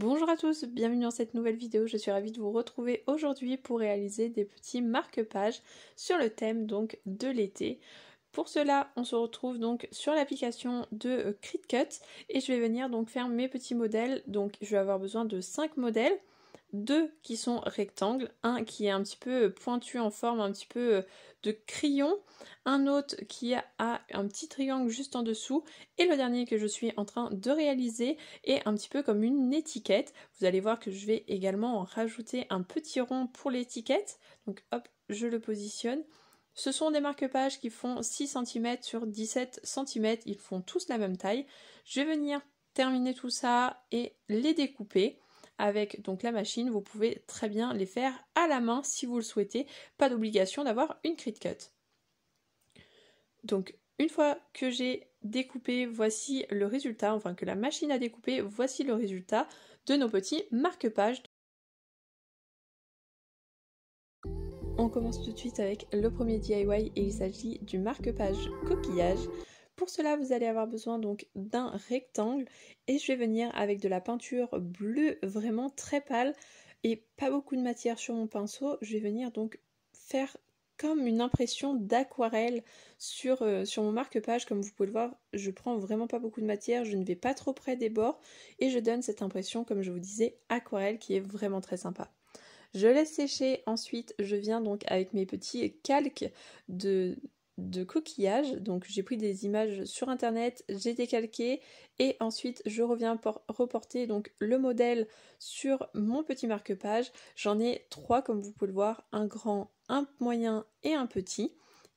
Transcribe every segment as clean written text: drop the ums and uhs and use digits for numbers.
Bonjour à tous, bienvenue dans cette nouvelle vidéo. Je suis ravie de vous retrouver aujourd'hui pour réaliser des petits marque-pages sur le thème donc de l'été. Pour cela, on se retrouve donc sur l'application de Cricut et je vais venir donc faire mes petits modèles. Donc je vais avoir besoin de 5 modèles, 2 qui sont rectangles, un qui est un petit peu pointu en forme un petit peu de crayon, un autre qui a un petit triangle juste en dessous et le dernier que je suis en train de réaliser est un petit peu comme une étiquette. Vous allez voir que je vais également rajouter un petit rond pour l'étiquette. Donc hop, je le positionne. Ce sont des marque-pages qui font 6 cm sur 17 cm, ils font tous la même taille. Je vais venir terminer tout ça et les découper. Avec donc la machine, vous pouvez très bien les faire à la main si vous le souhaitez. Pas d'obligation d'avoir une Cricut. Donc une fois que j'ai découpé, voici le résultat, enfin que la machine a découpé, voici le résultat de nos petits marque-pages. On commence tout de suite avec le premier DIY et il s'agit du marque-page coquillage. Pour cela, vous allez avoir besoin donc d'un rectangle et je vais venir avec de la peinture bleue vraiment très pâle et pas beaucoup de matière sur mon pinceau. Je vais venir donc faire comme une impression d'aquarelle sur mon marque-page. Comme vous pouvez le voir, je prends vraiment pas beaucoup de matière, je ne vais pas trop près des bords et je donne cette impression, comme je vous disais, aquarelle qui est vraiment très sympa. Je laisse sécher, ensuite je viens donc avec mes petits calques de coquillage. Donc j'ai pris des images sur internet, j'ai décalqué et ensuite je reviens reporter donc le modèle sur mon petit marque-page. J'en ai 3 comme vous pouvez le voir, un grand, un moyen et un petit.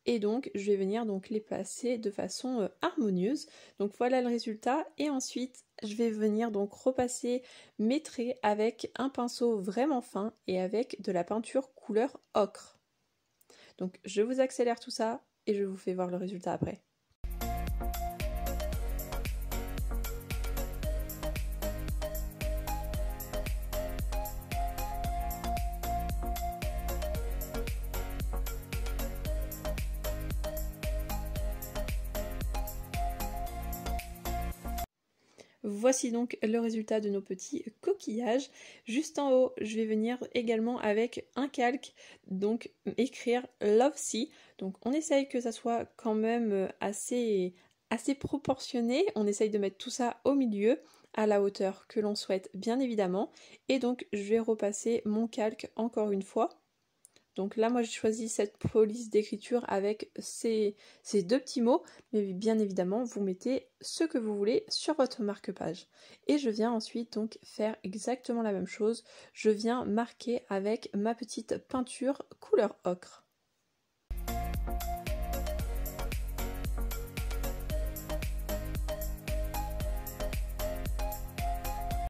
Et donc je vais venir donc les placer de façon harmonieuse. Donc voilà le résultat et ensuite je vais venir donc repasser mes traits avec un pinceau vraiment fin et avec de la peinture couleur ocre. Donc je vous accélère tout ça et je vous fais voir le résultat après. Voici donc le résultat de nos petits coquillages. Juste en haut, je vais venir également avec un calque, donc écrire Love Sea. Donc on essaye que ça soit quand même assez proportionné. On essaye de mettre tout ça au milieu, à la hauteur que l'on souhaite bien évidemment. Et donc je vais repasser mon calque encore une fois. Donc là, moi, j'ai choisi cette police d'écriture avec ces 2 petits mots, mais bien évidemment, vous mettez ce que vous voulez sur votre marque-page. Et je viens ensuite donc faire exactement la même chose. Je viens marquer avec ma petite peinture couleur ocre.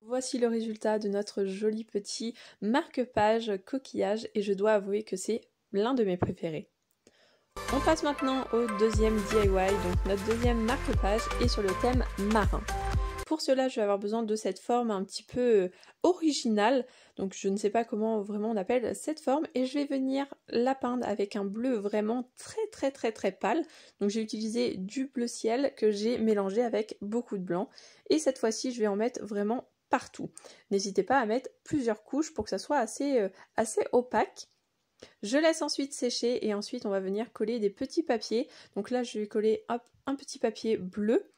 Voici le résultat de notre joli petit marque-page coquillage et je dois avouer que c'est l'un de mes préférés. On passe maintenant au deuxième DIY, donc notre deuxième marque-page est sur le thème marin. Pour cela, je vais avoir besoin de cette forme un petit peu originale, donc je ne sais pas comment vraiment on appelle cette forme, et je vais venir la peindre avec un bleu vraiment très pâle. Donc j'ai utilisé du bleu ciel que j'ai mélangé avec beaucoup de blanc, et cette fois-ci, je vais en mettre vraiment partout. N'hésitez pas à mettre plusieurs couches pour que ça soit assez opaque. Je laisse ensuite sécher et ensuite on va venir coller des petits papiers. Donc là je vais coller hop, un petit papier bleu.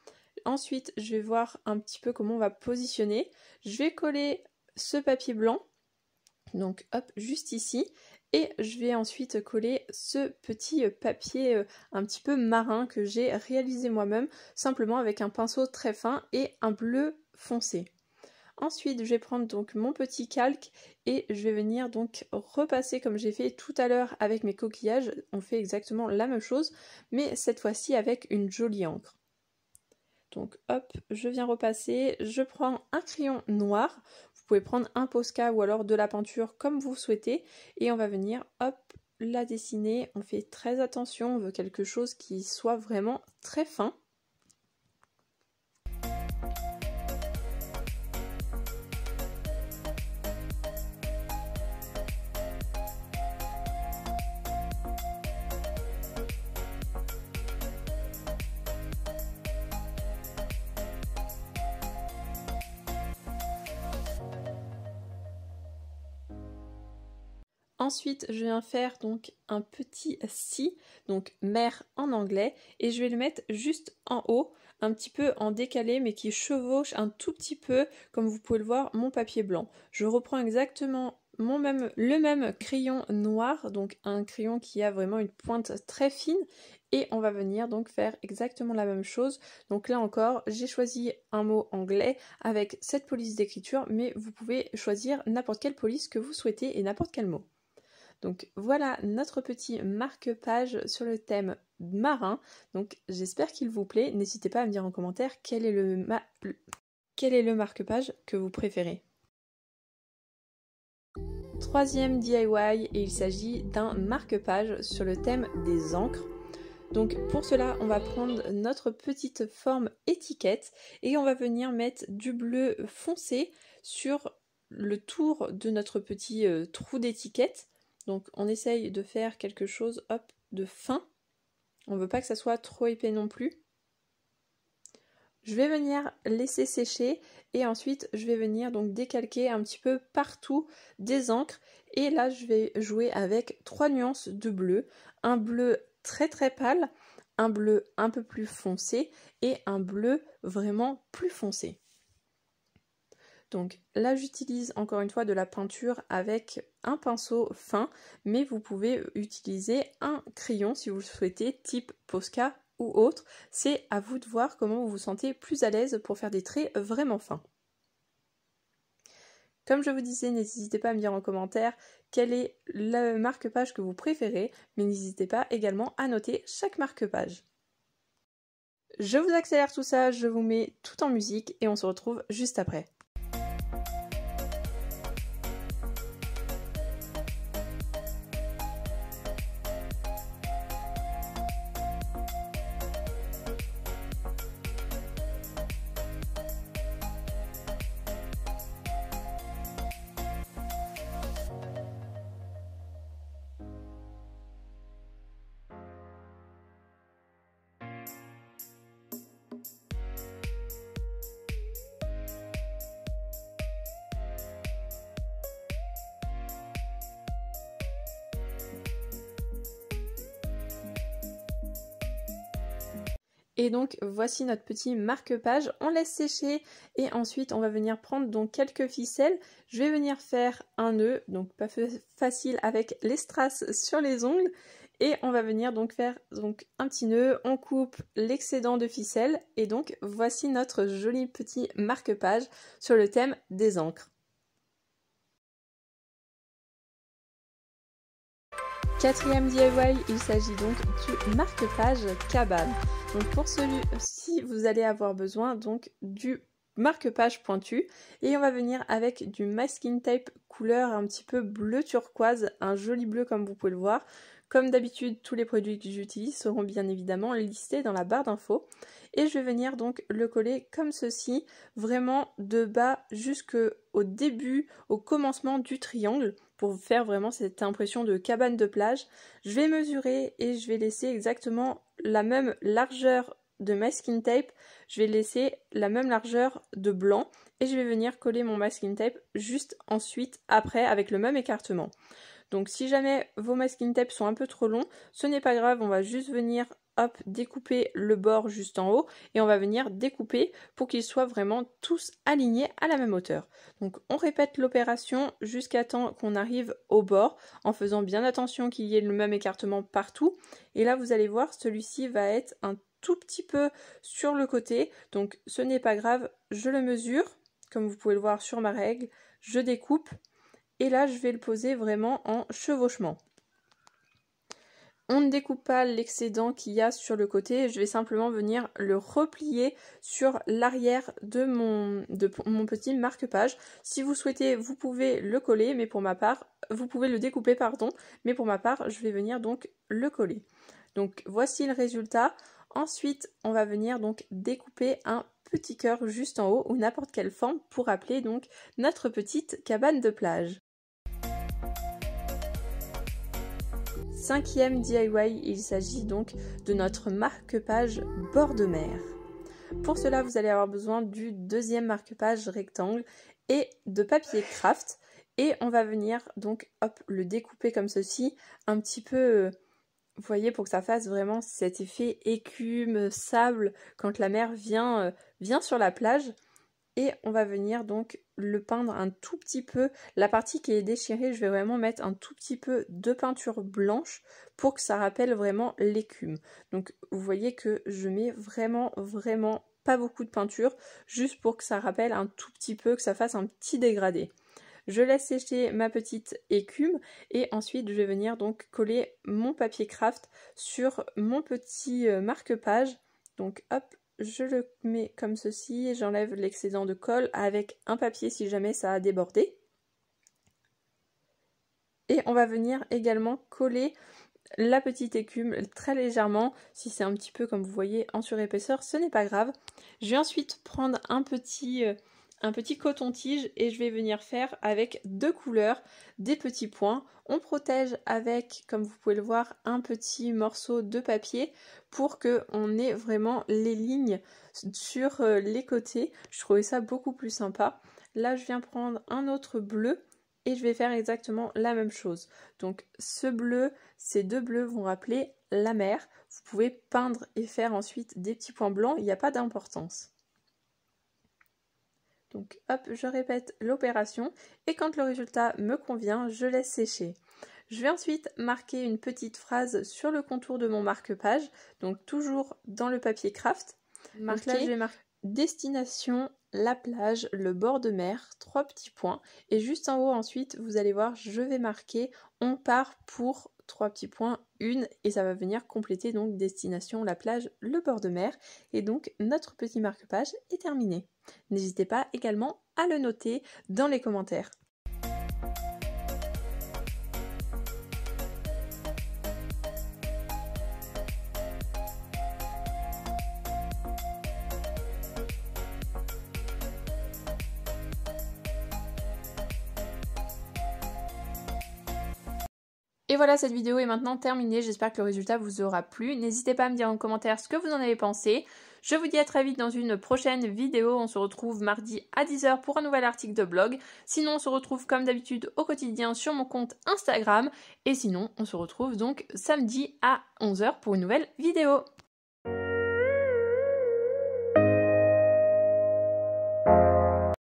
Ensuite je vais voir un petit peu comment on va positionner. Je vais coller ce papier blanc, donc hop, juste ici. Et je vais ensuite coller ce petit papier un petit peu marin que j'ai réalisé moi-même, simplement avec un pinceau très fin et un bleu foncé. Ensuite, je vais prendre donc mon petit calque et je vais venir donc repasser comme j'ai fait tout à l'heure avec mes coquillages. On fait exactement la même chose, mais cette fois-ci avec une jolie encre. Donc hop, je viens repasser, je prends un crayon noir. Vous pouvez prendre un Posca ou alors de la peinture comme vous souhaitez. Et on va venir hop, la dessiner. On fait très attention, on veut quelque chose qui soit vraiment très fin. Ensuite, je viens faire donc un petit si, donc mer en anglais, et je vais le mettre juste en haut, un petit peu en décalé, mais qui chevauche un tout petit peu, comme vous pouvez le voir, mon papier blanc. Je reprends exactement le même crayon noir, donc un crayon qui a vraiment une pointe très fine, et on va venir donc faire exactement la même chose. Donc là encore, j'ai choisi un mot anglais avec cette police d'écriture, mais vous pouvez choisir n'importe quelle police que vous souhaitez et n'importe quel mot. Donc voilà notre petit marque-page sur le thème marin. Donc j'espère qu'il vous plaît. N'hésitez pas à me dire en commentaire quel est le marque-page que vous préférez. Troisième DIY, et il s'agit d'un marque-page sur le thème des encres. Donc pour cela, on va prendre notre petite forme étiquette et on va venir mettre du bleu foncé sur le tour de notre petit trou d'étiquette. Donc on essaye de faire quelque chose, hop, de fin. On ne veut pas que ça soit trop épais non plus. Je vais venir laisser sécher et ensuite je vais venir donc décalquer un petit peu partout des encres. Et là je vais jouer avec 3 nuances de bleu. Un bleu très très pâle, un bleu un peu plus foncé et un bleu vraiment plus foncé. Donc là j'utilise encore une fois de la peinture avec un pinceau fin, mais vous pouvez utiliser un crayon si vous le souhaitez, type Posca ou autre. C'est à vous de voir comment vous vous sentez plus à l'aise pour faire des traits vraiment fins. Comme je vous disais, n'hésitez pas à me dire en commentaire quel est le marque-page que vous préférez, mais n'hésitez pas également à noter chaque marque-page. Je vous accélère tout ça, je vous mets tout en musique et on se retrouve juste après. Et donc voici notre petit marque-page, on laisse sécher et ensuite on va venir prendre donc quelques ficelles. Je vais venir faire un nœud, donc pas facile avec les strass sur les ongles. Et on va venir donc faire un petit nœud, on coupe l'excédent de ficelle et donc voici notre joli petit marque-page sur le thème des encres. Quatrième DIY, il s'agit donc du marque-page cabane. Donc pour celui-ci, vous allez avoir besoin donc du marque-page pointu et on va venir avec du masking tape couleur un petit peu bleu turquoise, un joli bleu comme vous pouvez le voir. Comme d'habitude, tous les produits que j'utilise seront bien évidemment listés dans la barre d'infos. Et je vais venir donc le coller comme ceci, vraiment de bas jusqu'au début, au commencement du triangle, pour faire vraiment cette impression de cabane de plage. Je vais mesurer et je vais laisser exactement la même largeur de masking tape. Je vais laisser la même largeur de blanc et je vais venir coller mon masking tape juste ensuite, après, avec le même écartement. Donc si jamais vos masking tape sont un peu trop longs, ce n'est pas grave, on va juste venir hop, découper le bord juste en haut et on va venir découper pour qu'ils soient vraiment tous alignés à la même hauteur. Donc on répète l'opération jusqu'à temps qu'on arrive au bord en faisant bien attention qu'il y ait le même écartement partout. Et là vous allez voir, celui-ci va être un tout petit peu sur le côté, donc ce n'est pas grave, je le mesure, comme vous pouvez le voir sur ma règle, je découpe. Et là, je vais le poser vraiment en chevauchement. On ne découpe pas l'excédent qu'il y a sur le côté, je vais simplement venir le replier sur l'arrière de mon petit marque-page. Si vous souhaitez, vous pouvez le coller, mais pour ma part, vous pouvez le découper, pardon, mais pour ma part, je vais venir donc le coller. Donc voici le résultat. Ensuite, on va venir donc découper un petit cœur juste en haut ou n'importe quelle forme pour appeler donc notre petite cabane de plage. Cinquième DIY, il s'agit donc de notre marque-page bord de mer. Pour cela, vous allez avoir besoin du deuxième marque-page rectangle et de papier craft. Et on va venir donc hop le découper comme ceci, un petit peu, vous voyez, pour que ça fasse vraiment cet effet écume, sable quand la mer vient sur la plage. Et on va venir donc le peindre un tout petit peu. La partie qui est déchirée, je vais vraiment mettre un tout petit peu de peinture blanche pour que ça rappelle vraiment l'écume. Donc vous voyez que je mets vraiment pas beaucoup de peinture, juste pour que ça rappelle un tout petit peu, que ça fasse un petit dégradé. Je laisse sécher ma petite écume et ensuite je vais venir donc coller mon papier craft sur mon petit marque-page. Donc hop, je le mets comme ceci et j'enlève l'excédent de colle avec un papier si jamais ça a débordé. Et on va venir également coller la petite écume très légèrement. Si c'est un petit peu comme vous voyez en surépaisseur, ce n'est pas grave. Je vais ensuite prendre un petit coton-tige et je vais venir faire avec deux couleurs des petits points. On protège avec, comme vous pouvez le voir, un petit morceau de papier pour qu'on ait vraiment les lignes sur les côtés. Je trouvais ça beaucoup plus sympa. Là, je viens prendre un autre bleu et je vais faire exactement la même chose. Donc ce bleu, ces deux bleus vont rappeler la mer. Vous pouvez peindre et faire ensuite des petits points blancs, il n'y a pas d'importance. Donc hop, je répète l'opération et quand le résultat me convient, je laisse sécher. Je vais ensuite marquer une petite phrase sur le contour de mon marque-page, donc toujours dans le papier craft. Donc là, je vais marquer destination, la plage, le bord de mer, 3 petits points. Et juste en haut ensuite, vous allez voir, je vais marquer on part pour 3 petits points, une, et ça va venir compléter donc destination, la plage, le bord de mer. Et donc notre petit marque-page est terminé. N'hésitez pas également à le noter dans les commentaires. Et voilà, cette vidéo est maintenant terminée, j'espère que le résultat vous aura plu. N'hésitez pas à me dire en commentaire ce que vous en avez pensé. Je vous dis à très vite dans une prochaine vidéo, on se retrouve mardi à 10 h pour un nouvel article de blog. Sinon, on se retrouve comme d'habitude au quotidien sur mon compte Instagram. Et sinon, on se retrouve donc samedi à 11 h pour une nouvelle vidéo.